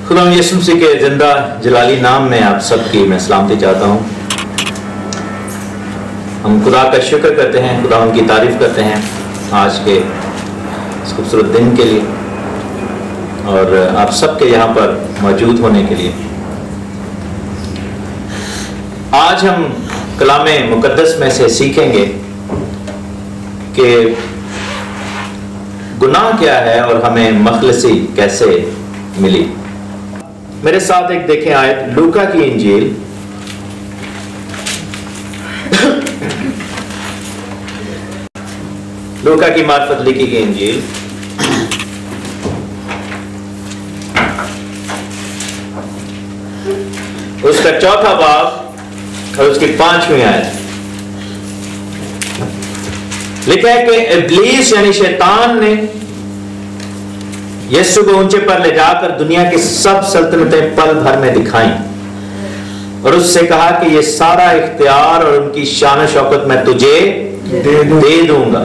खुदा यीशु मसीह के जिंदा जलाली नाम में आप सबकी मैं सलामती चाहता हूँ। हम खुदा का शुक्र करते हैं, खुदा उनकी तारीफ करते हैं आज के इस खूबसूरत दिन के लिए और आप सबके यहाँ पर मौजूद होने के लिए। आज हम कलामे मुकद्दस में से सीखेंगे कि गुनाह क्या है और हमें मखलसी कैसे मिली। मेरे साथ एक देखें आयत लूका की इंजील लूका की मार्फत लिखी गई इंजील उसका चौथा बाब और उसकी 5वीं आयत लिखा है कि इब्लीस यानी शैतान ने यीशु को ऊंचे पर ले जाकर दुनिया की सब सल्तनतें पल भर में दिखाई और उससे कहा कि ये सारा इख्तियार और उनकी शान शौकत मैं तुझे दे दूंगा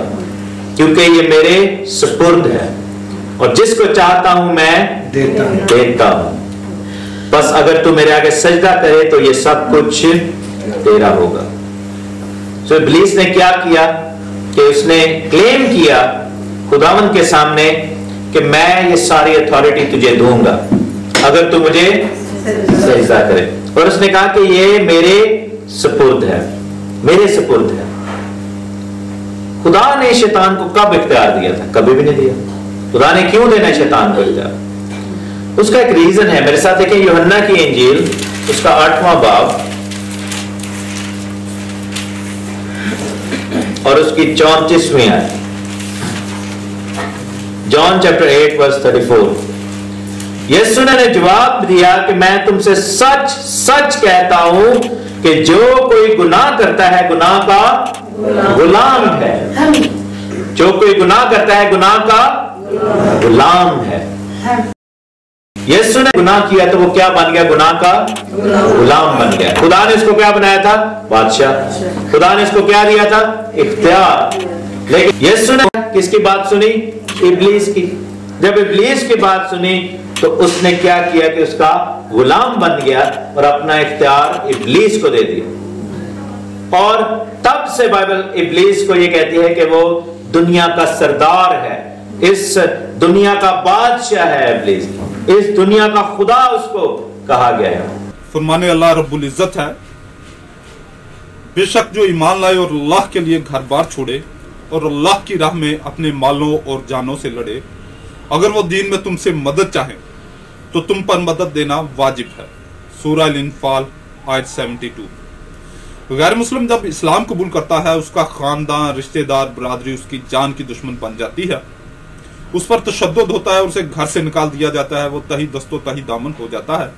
क्योंकि ये मेरे सुपुर्द है और जिसको चाहता हूं मैं देता हूं। बस अगर तू मेरे आगे सजदा करे तो ये सब कुछ तेरा होगा। तो इब्लीस ने क्या किया कि उसने क्लेम किया खुदावंद के सामने कि मैं ये सारी अथॉरिटी तुझे दूंगा अगर तू मुझे सजदा करे, और उसने कहा कि ये मेरे सुपुर्द है, मेरे सुपुर्द है। खुदा ने शैतान को कब इख्तियार दिया था? कभी भी नहीं दिया। खुदा ने क्यों देना शैतान को इख्तियार? उसका एक रीजन है। मेरे साथ देखें यूहन्ना की इंजील उसका 8वां बाब और उसकी 34वीं आयत। John chapter 8 verse 34। यीशु ने जवाब दिया कि मैं तुमसे सच सच कहता हूं कि जो कोई गुनाह करता है गुनाह का गुलाम है। जो कोई गुनाह करता है गुनाह का गुलाम है। यीशु ने गुनाह किया तो वो क्या बन गया? गुनाह का गुलाम बन गया। खुदा ने इसको क्या बनाया था? बादशाह। खुदा ने इसको क्या दिया था? इख्तियार। लेकिन यीशु ने किसकी बात सुनी? इब्लीस की। जब इब्लीस की बात सुनी तो उसने क्या किया कि उसका गुलाम बन गया और अपना इख्तियार इब्लीस को दे दिया। और तब से बाइबल इब्लीस को यह कहती है कि वो दुनिया का सरदार है, इस दुनिया का बादशाह है। इब्लीस इस दुनिया का खुदा उसको कहा गया है। फरमाने अल्लाह रब्बुल इज्जत है, बेशक जो ईमान लाए और अल्लाह के लिए घर बार छोड़े और अल्लाह की राह में अपने मालों और जानों से लड़े, अगर वो दीन में तुमसे मदद चाहे तो तुम पर मदद देना वाजिब है। सूरह अल-इंफाल आयत 72। गैर मुस्लिम जब इस्लाम कबूल करता है उसका खानदान, रिश्तेदार, बरादरी उसकी जान की दुश्मन बन जाती है, उस पर तशद्दुद होता है, उसे घर से निकाल दिया जाता है, वो तही दस्तो तही दामन हो जाता है।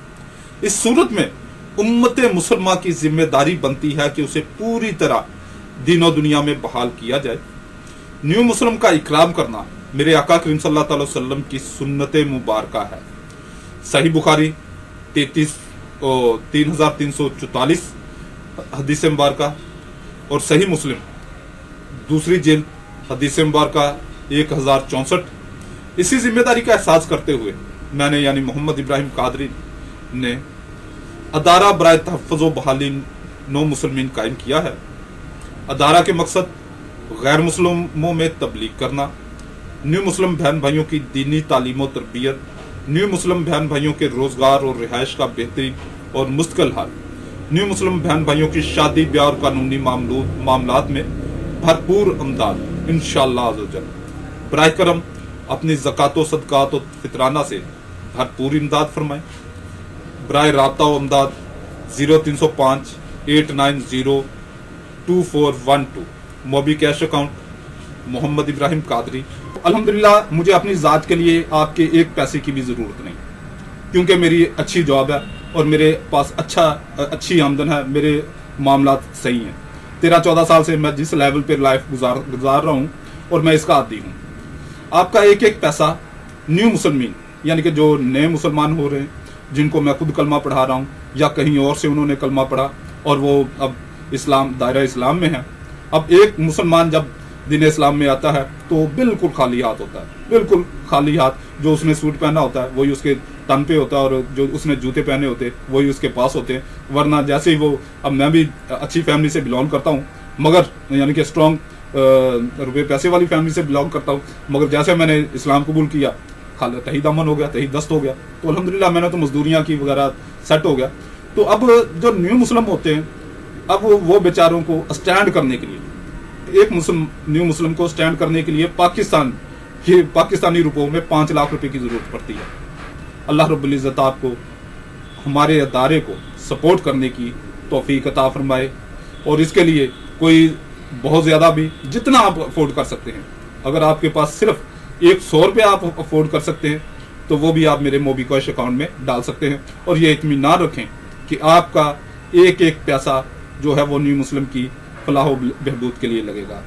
इस सूरत में उम्मत मुसलमान की जिम्मेदारी बनती है कि उसे पूरी तरह दीन और दुनिया में बहाल किया जाए। न्यू मुस्लिम का इकराम करना मेरे आका करीम सल्लल्लाहु अलैहि वसल्लम की सुन्नत मुबारका है। सही बुखारी 3344 हदीस मुबारका और सही मुस्लिम दूसरी जिल्द हदीस मुबारका 1064। इसी जिम्मेदारी का एहसास करते हुए मैंने यानी मोहम्मद इब्राहिम कादरी ने अदारा बराए तहफ़्फ़ुज़ व बहाली नो मुसलमीन कायम किया है। अदारा के मकसद गैर मुस्लिमों में तबलीग करना, न्यू मुस्लिम बहन भाइयों की दीनी तालीम और तरबियत, न्यू मुस्लिम बहन भाइयों के रोजगार और रिहाइश का बेहतरीन और मुस्तकिल हाल, न्यू मुस्लिम बहन भाइयों की शादी ब्याह और कानूनी मामलात में भरपूर अमदाद इंशाअल्लाह अज़्ज़वजल। बराए करम अपनी ज़कात व सदक़ात और फितराना से भरपूर इमदाद फरमाएं। बराए राब्ता व अमदाद 0305 890 2412 मोबी कैश अकाउंट मोहम्मद इब्राहिम कादरी। अल्हम्दुलिल्लाह मुझे अपनी ज़ात के लिए आपके एक पैसे की भी ज़रूरत नहीं, क्योंकि मेरी अच्छी जॉब है और मेरे पास अच्छी आमदन है, मेरे मामलात सही हैं। 13-14 साल से मैं जिस लेवल पर लाइफ गुजार रहा हूँ और मैं इसका आदी हूँ। आपका एक एक पैसा न्यू मुसलमान यानी कि जो नए मुसलमान हो रहे हैं, जिनको मैं खुद कलमा पढ़ा रहा हूँ या कहीं और से उन्होंने कलमा पढ़ा और वो अब दायरा इस्लाम में है। अब एक मुसलमान जब दीन इस्लाम में आता है तो बिल्कुल खाली हाथ होता है, बिल्कुल खाली हाथ। जो उसने सूट पहना होता है वही उसके तन पे होता है, और जो उसने जूते पहने होते हैं वही उसके पास होते हैं। वरना जैसे ही वो, अब मैं भी अच्छी फैमिली से बिलोंग करता हूँ, मगर यानी कि स्ट्रॉन्ग रुपये पैसे वाली फैमिली से बिलोंग करता हूँ, मगर जैसे मैंने इस्लाम कबूल किया, खाली तही दामन हो गया, तही दस्त हो गया। तो अल्हम्दुलिल्लाह मैंने तो मजदूरियाँ की वगैरह, सेट हो गया। तो अब जो न्यू मुस्लिम होते हैं, अब वो बेचारों को स्टैंड करने के लिए, एक न्यू मुस्लिम को स्टैंड करने के लिए पाकिस्तानी रुपयों में 5 लाख रुपए की जरूरत पड़ती है। अल्लाह रब्बुल इज़्ज़त आपको हमारे अदारे को सपोर्ट करने की तौफीक अता फरमाए, और इसके लिए कोई बहुत ज़्यादा भी, जितना आप अफोर्ड कर सकते हैं, अगर आपके पास सिर्फ 100 रुपये आप अफोर्ड कर सकते हैं तो वो भी आप मेरे मोबीक्विक अकाउंट में डाल सकते हैं। और ये इत्मीनान रखें कि आपका एक एक पैसा जो है वो न्यू मुस्लिम की फलाह व बहबूद के लिए लगेगा।